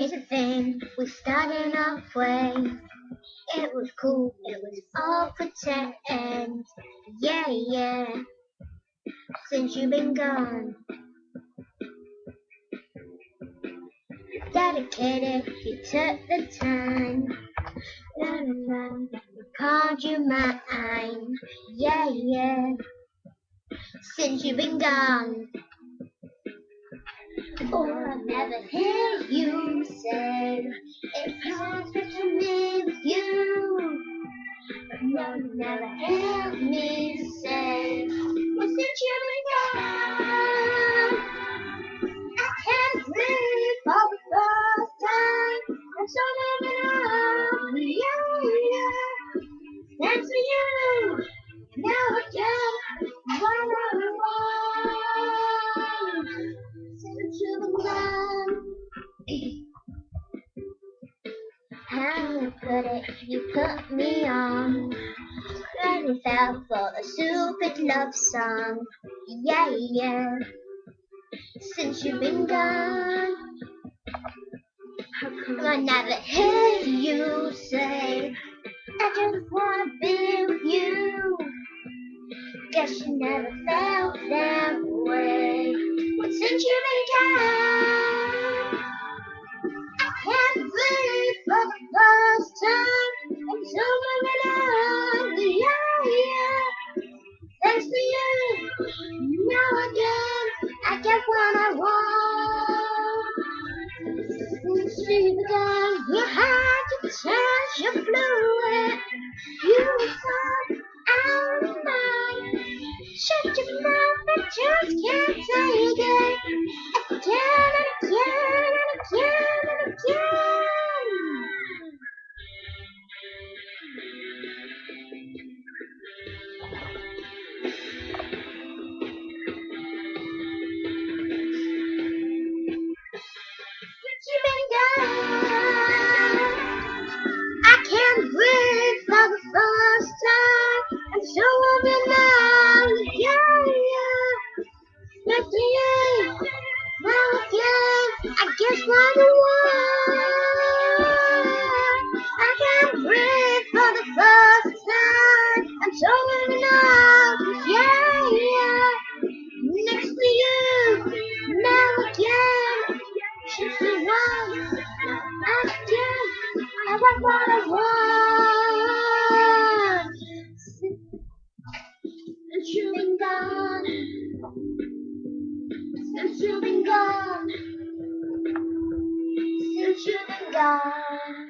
Here's the thing, we started off way. It was cool, it was all pretend. Yeah, yeah. Since you've been gone, dedicated, you took the time. La la la, called you mine. Yeah, yeah. Since you've been gone, or I never hear you say it's hard to me with you. But no, you never hear me say, well, since you've been gone, I can't breathe for the first time. I'm so moving on, yeah, yeah. Thanks to you, now I get what I want. Since you've been gone. How to put it, you put me on. Crying fell for a stupid love song. Yeah, yeah. Since you've been gone, I never hear you say, I just wanna be with you. Guess you never felt that way. But since you've been gone, I can't breathe for the first time. I'm so moving on, yeah, yeah. Thanks to you, now again, I get what I want. Since you began, you had to change your fluid. You thought out of mind. Shut your mouth, I just can't take it. Again and again and again and again. Since you've been gone, I can't breathe for the first time. I'm so overwhelmed, yeah, yeah. Next to you, now again, I guess what I want. I can't breathe for the first time. I'm so overwhelmed, yeah, yeah. Next to you, now again. Since you want, again, I want what I want. Since you've been gone, since you've been gone, since you've been gone.